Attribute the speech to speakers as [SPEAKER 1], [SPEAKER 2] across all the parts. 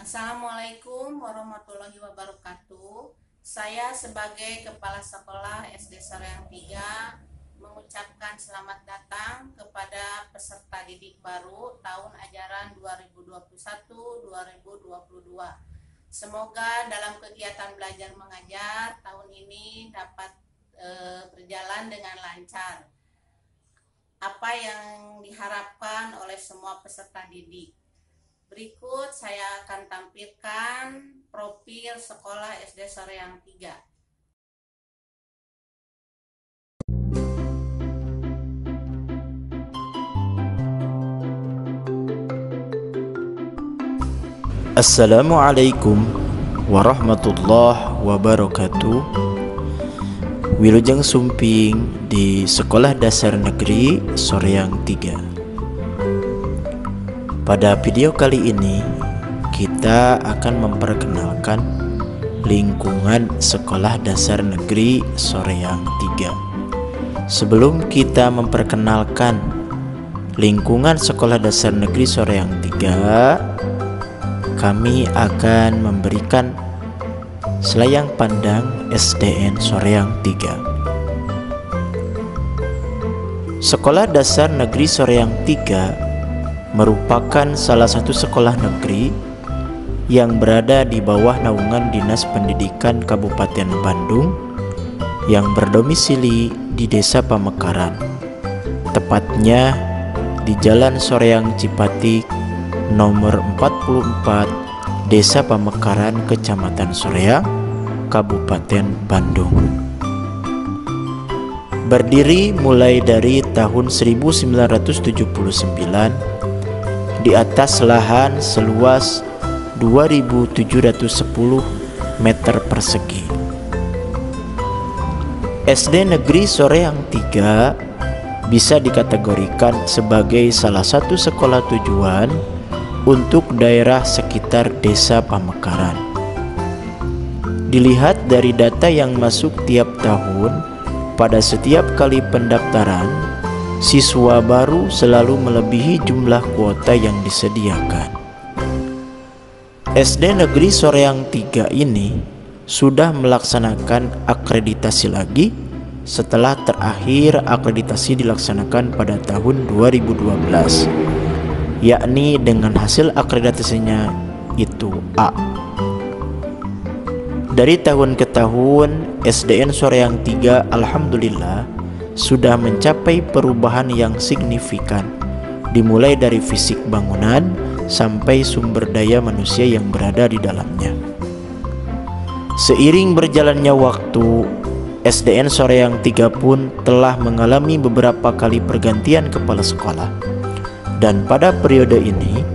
[SPEAKER 1] Assalamualaikum warahmatullahi wabarakatuh. Saya sebagai Kepala Sekolah SD Soreang 3 mengucapkan selamat datang kepada peserta didik baru tahun ajaran 2021-2022. Semoga dalam kegiatan belajar mengajar tahun ini dapat berjalan dengan lancar. Apa yang diharapkan oleh semua peserta didik. Berikut saya akan tampilkan profil sekolah SD Soreang 3.
[SPEAKER 2] Assalamualaikum warahmatullahi wabarakatuh. Wilujeng Sumping di Sekolah Dasar Negeri Soreang 3. Pada video kali ini kita akan memperkenalkan lingkungan Sekolah Dasar Negeri Soreang 3. Sebelum kita memperkenalkan lingkungan Sekolah Dasar Negeri Soreang 3, kami akan memberikan selayang pandang SDN Soreang 3. Sekolah Dasar Negeri Soreang 3 merupakan salah satu sekolah negeri yang berada di bawah naungan Dinas Pendidikan Kabupaten Bandung yang berdomisili di Desa Pamekaran, tepatnya di Jalan Soreang Cipatik nomor 44, Desa Pamekaran, Kecamatan Soreang, Kabupaten Bandung. Berdiri mulai dari tahun 1979 di atas lahan seluas 2.710 meter persegi. SD Negeri Soreang 3 bisa dikategorikan sebagai salah satu sekolah tujuan untuk daerah sekitar Desa Pamekaran. Dilihat dari data yang masuk tiap tahun, pada setiap kali pendaftaran, siswa baru selalu melebihi jumlah kuota yang disediakan. SD Negeri Soreang 3 ini sudah melaksanakan akreditasi lagi setelah terakhir akreditasi dilaksanakan pada tahun 2012, yakni dengan hasil akreditasinya itu A. Dari tahun ke tahun, SDN Soreang 3 alhamdulillah sudah mencapai perubahan yang signifikan, dimulai dari fisik bangunan sampai sumber daya manusia yang berada di dalamnya. Seiring berjalannya waktu, SDN Soreang 3 pun telah mengalami beberapa kali pergantian kepala sekolah. Dan pada periode ini,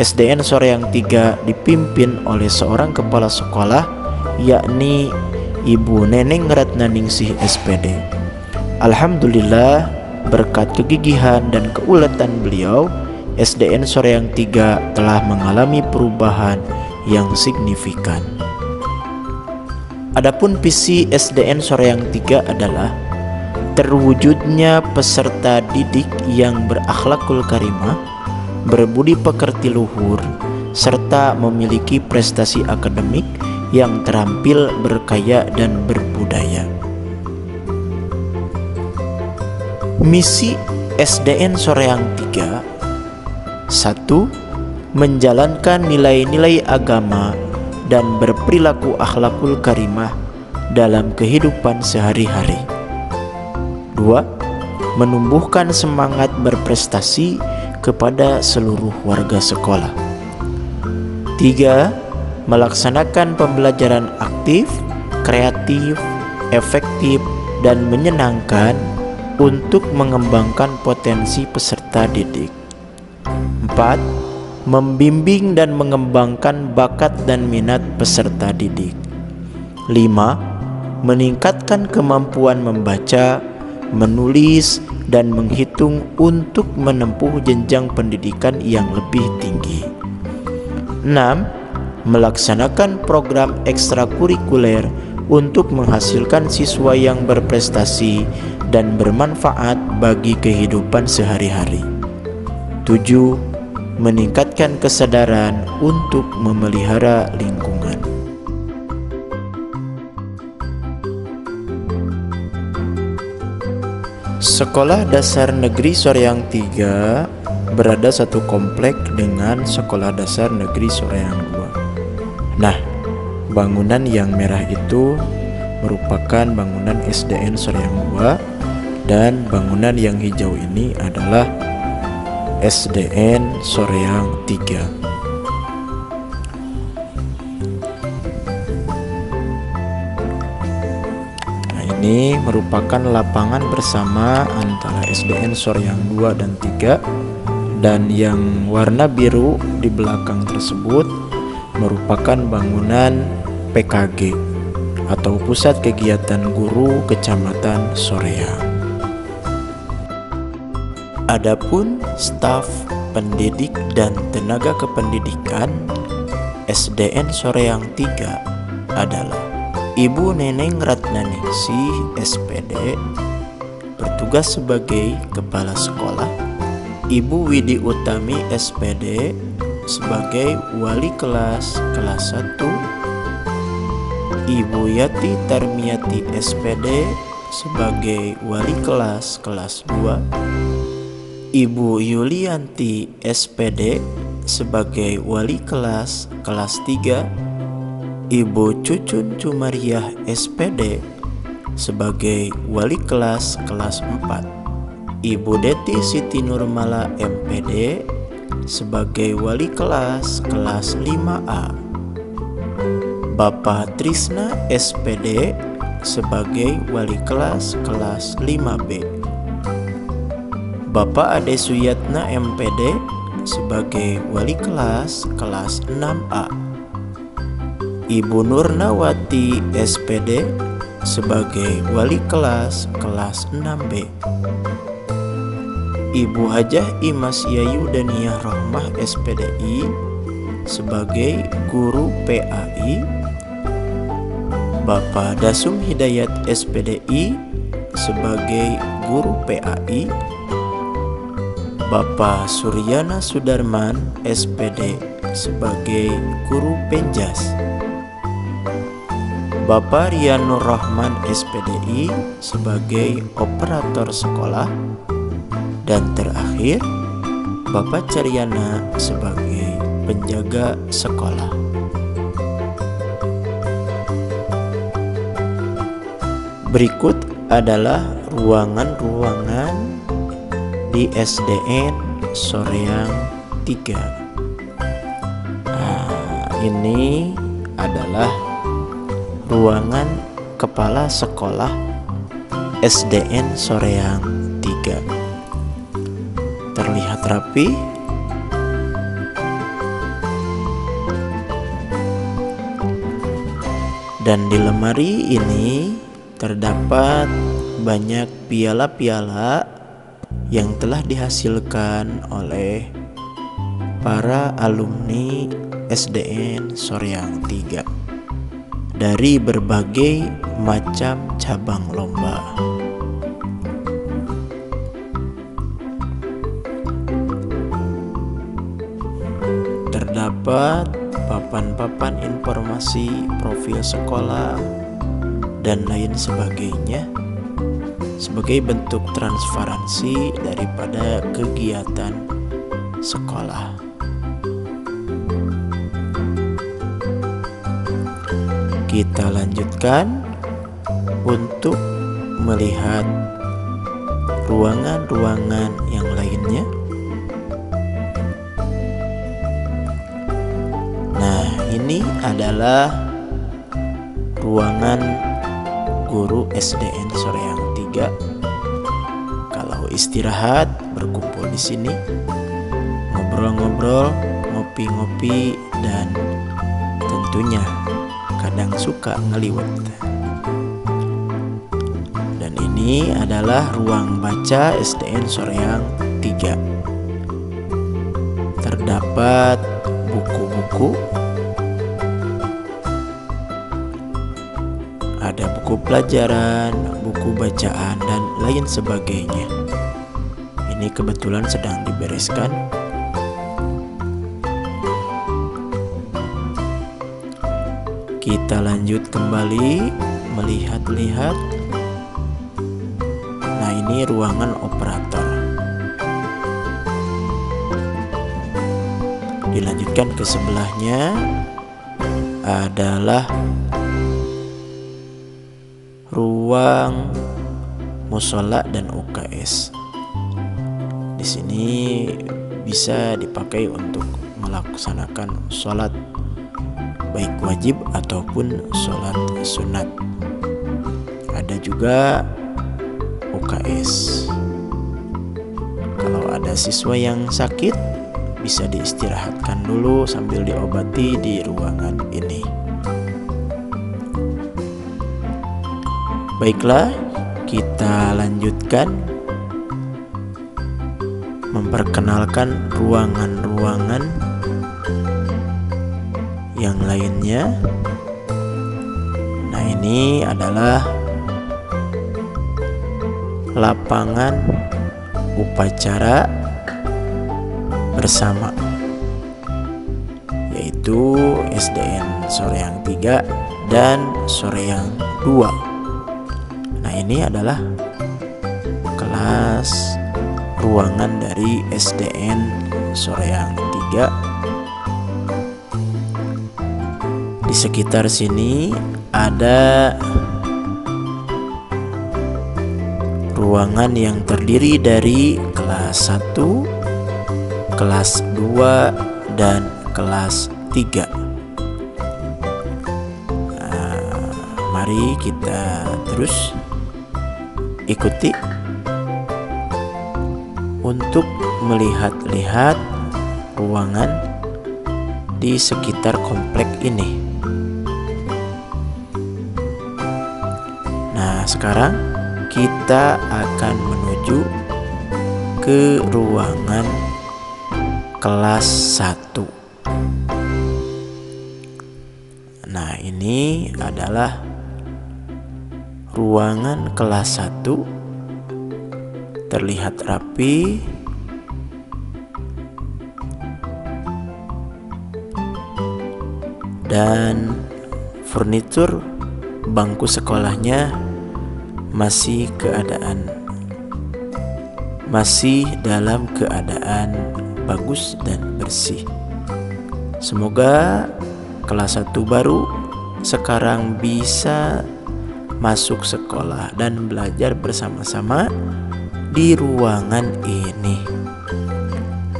[SPEAKER 2] SDN Soreang 3 dipimpin oleh seorang kepala sekolah, yakni Ibu Neneng Ratnaningsih SPD. Alhamdulillah, berkat kegigihan dan keuletan beliau, SDN Soreang 3 telah mengalami perubahan yang signifikan. Adapun visi SDN Soreang 3 adalah terwujudnya peserta didik yang berakhlakul karimah, berbudi pekerti luhur, serta memiliki prestasi akademik yang terampil, berkaya, dan berbudaya. Misi SDN Soreang 3: 1. Menjalankan nilai-nilai agama dan berperilaku akhlakul karimah dalam kehidupan sehari-hari. 2. Menumbuhkan semangat berprestasi kepada seluruh warga sekolah. 3. Melaksanakan pembelajaran aktif, kreatif, efektif, dan menyenangkan untuk mengembangkan potensi peserta didik. 4. Membimbing dan mengembangkan bakat dan minat peserta didik. 5. Meningkatkan kemampuan membaca, menulis, dan menghitung untuk menempuh jenjang pendidikan yang lebih tinggi. 6. Melaksanakan program ekstrakurikuler untuk menghasilkan siswa yang berprestasi dan bermanfaat bagi kehidupan sehari-hari. 7. meningkatkan kesadaran untuk memelihara lingkungan. Sekolah Dasar Negeri Soreang 3 berada satu komplek dengan Sekolah Dasar Negeri Soreang 2. Nah, bangunan yang merah itu merupakan bangunan SDN Soreang 2 dan bangunan yang hijau ini adalah SDN Soreang 3. Ini merupakan lapangan bersama antara SDN Soreang 2 dan 3, dan yang warna biru di belakang tersebut merupakan bangunan PKG atau Pusat Kegiatan Guru Kecamatan Soreang. Adapun staf pendidik dan tenaga kependidikan SDN Soreang 3 adalah Ibu Neneng Ratnaningsih SPD bertugas sebagai Kepala Sekolah, Ibu Widi Utami SPD sebagai Wali Kelas 1, Ibu Yati Tarmiati SPD sebagai Wali Kelas 2, Ibu Yulianti SPD sebagai Wali Kelas 3, Ibu Cucun Cumariah SPD sebagai Wali Kelas 4, Ibu Deti Siti Nurmala MPD sebagai Wali Kelas 5A, Bapak Trisna SPD sebagai Wali Kelas 5B, Bapak Ade Suyatna MPD sebagai Wali Kelas 6A, Ibu Nurnawati SPD sebagai Wali Kelas 6B, Ibu Hajah Imas Yayu Daniyah Rohmah SPDI sebagai Guru PAI, Bapak Dasum Hidayat SPDI sebagai Guru PAI, Bapak Suryana Sudarman SPD sebagai Guru Penjas, Bapak Rian Nur Rahman SPDI sebagai operator sekolah, dan terakhir Bapak Caryana sebagai penjaga sekolah. Berikut adalah ruangan-ruangan di SDN Soreang 3. Nah, ini adalah ruangan Kepala Sekolah SDN Soreang 3. Terlihat rapi, dan di lemari ini terdapat banyak piala-piala yang telah dihasilkan oleh para alumni SDN Soreang 3 dari berbagai macam cabang lomba. Terdapat papan-papan informasi profil sekolah dan lain sebagainya sebagai bentuk transparansi daripada kegiatan sekolah. Kita lanjutkan untuk melihat ruangan-ruangan yang lainnya. Nah, ini adalah ruangan guru SDN Soreang 3. Kalau istirahat berkumpul di sini, ngobrol-ngobrol, ngopi-ngopi, dan tentunya kadang suka ngeliwat. Dan ini adalah ruang baca SDN Soreang 3. Terdapat buku-buku, ada buku pelajaran, buku bacaan, dan lain sebagainya. Ini kebetulan sedang dibereskan. Kita lanjut kembali melihat-lihat. Nah, ini ruangan operator. Dilanjutkan ke sebelahnya adalah ruang musola dan UKS. Di sini bisa dipakai untuk melaksanakan sholat baik wajib ataupun sholat sunat. Ada juga UKS. Kalau ada siswa yang sakit, bisa diistirahatkan dulu sambil diobati di ruangan ini. Baiklah, kita lanjutkan memperkenalkan ruangan-ruangan yang lainnya. Nah, ini adalah lapangan upacara bersama, yaitu SDN Soreang 3 dan Soreang 2. Nah, ini adalah kelas ruangan dari SDN Soreang 3. Di sekitar sini ada ruangan yang terdiri dari kelas 1, kelas 2, dan kelas 3. Nah, mari kita terus ikuti untuk melihat-lihat ruangan di sekitar komplek ini. Nah, sekarang kita akan menuju ke ruangan kelas 1. Nah, ini adalah ruangan kelas 1. Terlihat rapi, dan furnitur bangku sekolahnya masih dalam keadaan bagus dan bersih. Semoga kelas 1 baru sekarang bisa masuk sekolah dan belajar bersama-sama di ruangan ini.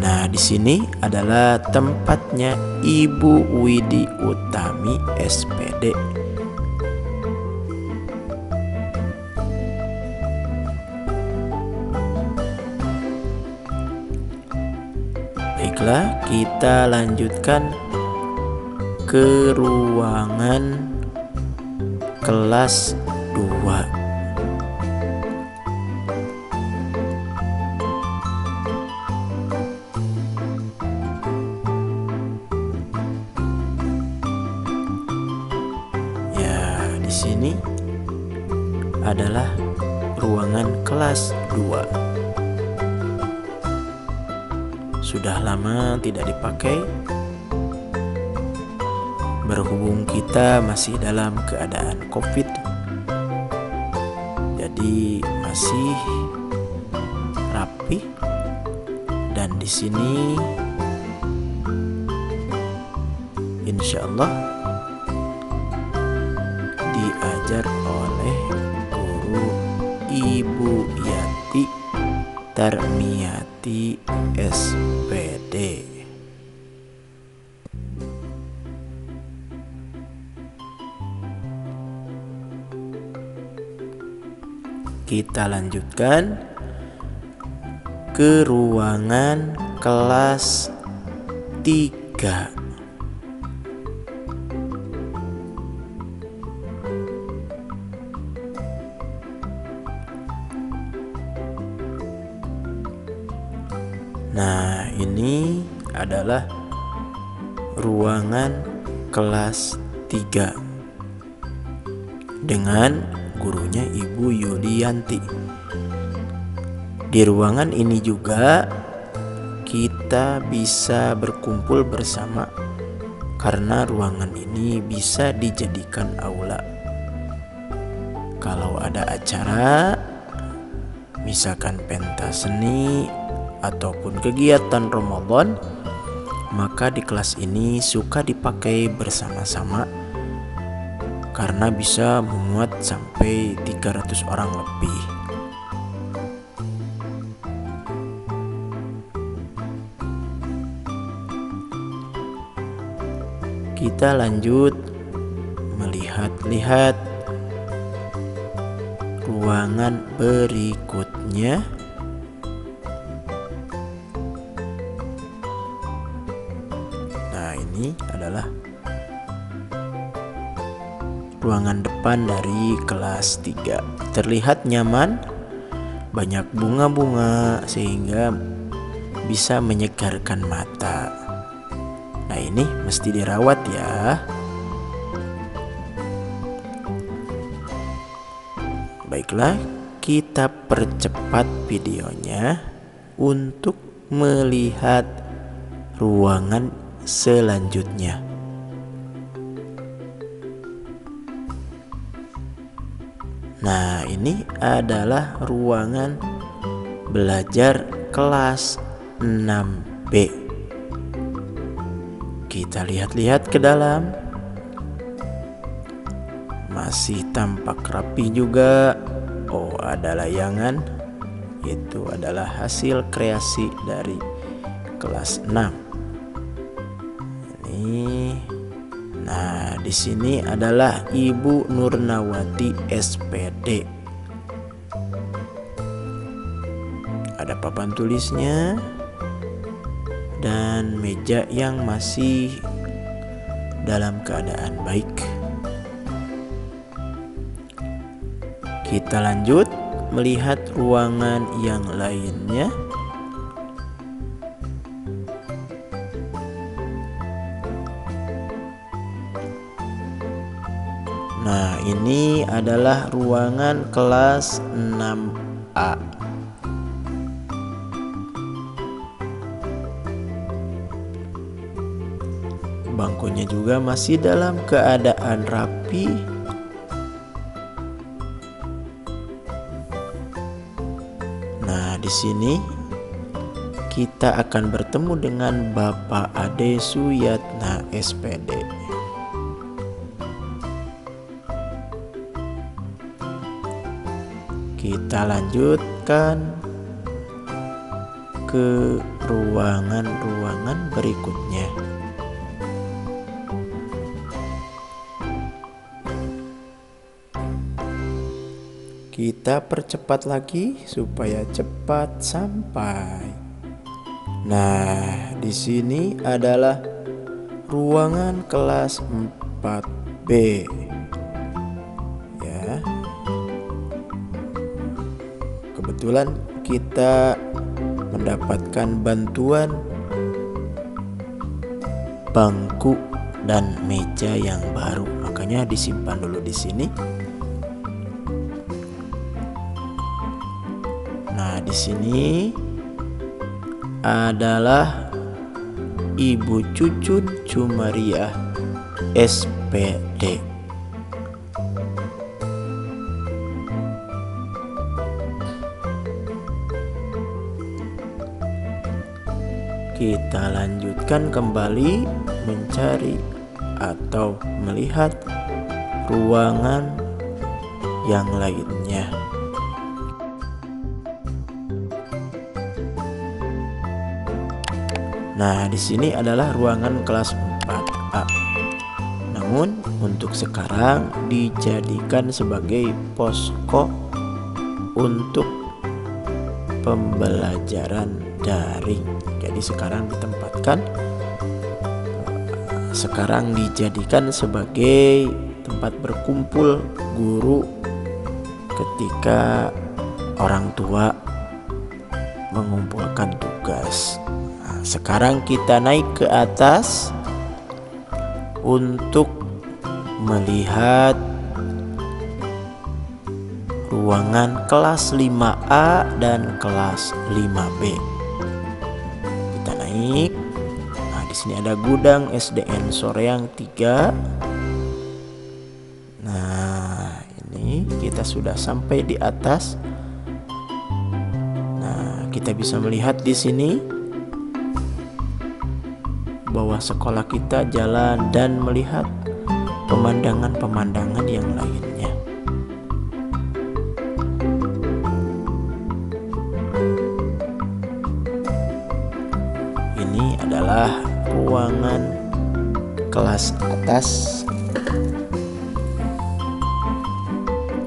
[SPEAKER 2] Nah, di sini adalah tempatnya Ibu Widi Utami SPD. Baiklah, kita lanjutkan ke ruangan kelas 2. Di sini adalah ruangan kelas 2. Sudah lama tidak dipakai, berhubung kita masih dalam keadaan COVID, jadi masih rapi. Dan di sini insya Allah diajar oleh guru Ibu Yati Tarmiati SPD. Kita lanjutkan ke ruangan kelas 3. Nah, ini adalah ruangan kelas 3 dengan gurunya Ibu Yulianti. Di ruangan ini juga kita bisa berkumpul bersama karena ruangan ini bisa dijadikan aula. Kalau ada acara, misalkan pentas seni ataupun kegiatan Ramadan, maka di kelas ini suka dipakai bersama-sama karena bisa memuat sampai 300 orang lebih. Kita lanjut melihat-lihat ruangan berikutnya. Nah, ini adalah ruangan depan dari kelas 3. Terlihat nyaman, banyak bunga-bunga sehingga bisa menyegarkan mata. Nah, ini mesti dirawat ya. Baiklah, kita percepat videonya untuk melihat ruangan selanjutnya. Nah, ini adalah ruangan belajar kelas 6B. Kita lihat-lihat ke dalam. Masih tampak rapi juga. Oh, ada layangan. Itu adalah hasil kreasi dari kelas 6. Ini. Nah, di sini adalah Ibu Nurnawati SPD. Ada papan tulisnya dan meja yang masih dalam keadaan baik. Kita lanjut melihat ruangan yang lainnya. Nah, ini adalah ruangan kelas 6A. Bangkunya juga masih dalam keadaan rapi. Nah, di sini kita akan bertemu dengan Bapak Ade Suyatna SPD. Kita lanjutkan ke ruangan-ruangan berikutnya. Kita percepat lagi supaya cepat sampai. Nah, di sini adalah ruangan kelas 4B. Ya. Kebetulan kita mendapatkan bantuan bangku dan meja yang baru, makanya disimpan dulu di sini. Nah, di sini adalah Ibu Cucun Cumariah SPD. Kita lanjutkan kembali mencari atau melihat ruangan yang lainnya. Nah, di sini adalah ruangan kelas 4A. Namun untuk sekarang dijadikan sebagai posko untuk pembelajaran daring. Jadi sekarang dijadikan sebagai tempat berkumpul guru ketika orang tua mengumpulkan tugas. Sekarang kita naik ke atas untuk melihat ruangan kelas 5A dan kelas 5B. Kita naik. Nah, di sini ada gudang SDN Soreang 3. Nah, ini kita sudah sampai di atas. Nah, kita bisa melihat di sini bahwa sekolah kita jalan dan melihat pemandangan-pemandangan yang lainnya. Ini adalah ruangan kelas atas,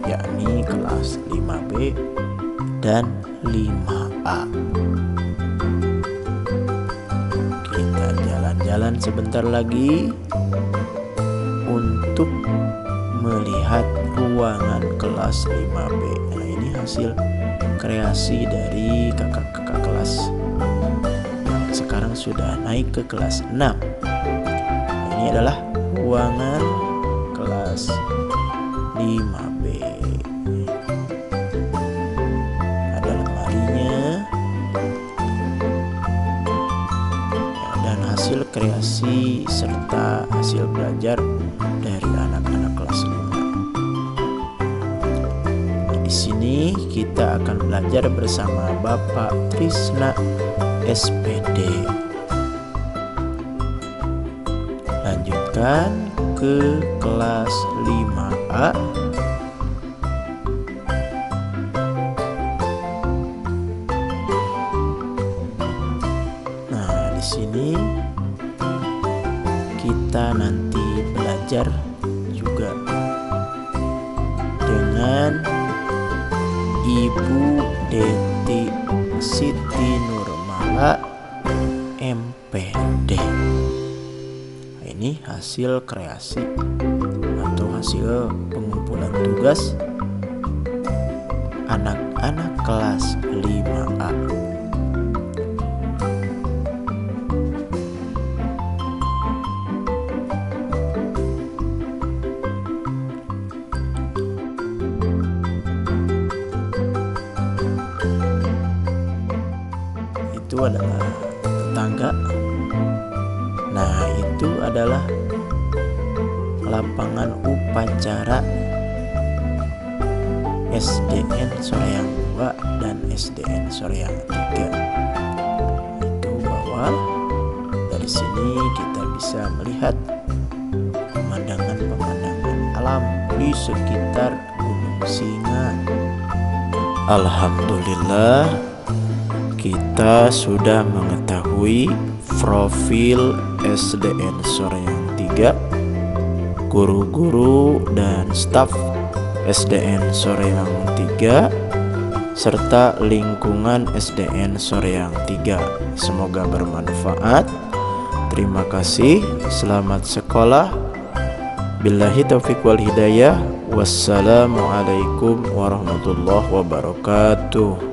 [SPEAKER 2] yakni kelas 5B dan 5A. Kita jalan-jalan sebentar lagi untuk melihat ruangan kelas 5B. Nah, ini hasil kreasi dari kakak-kakak kelas. Sekarang sudah naik ke kelas 6. Nah, ini adalah ruangan kelas 5B. Ada lemarinya. Ya, dan hasil kreasi serta hasil belajar dari anak-anak kelas 5. Di sini kita akan belajar bersama Bapak Trisna SPD. Lanjutkan ke kelas 5A. Nah, di sini kita nanti belajar juga dengan Ibu Deti Siti Nurmala MPD. Nah, ini hasil kreasi atau hasil pengumpulan tugas anak-anak kelas 5A. Itu adalah tetangga. Nah, itu adalah lapangan upacara SDN Soreang 2 dan SDN Soreang 3. Itu bahwa dari sini kita bisa melihat pemandangan-pemandangan alam di sekitar Gunung Singa. Alhamdulillah, kita sudah mengetahui profil SDN Soreang 3, guru-guru dan staf SDN Soreang 3, serta lingkungan SDN Soreang 3. Semoga bermanfaat. Terima kasih. Selamat sekolah. Billahi taufiq wal hidayah. Wassalamualaikum warahmatullahi wabarakatuh.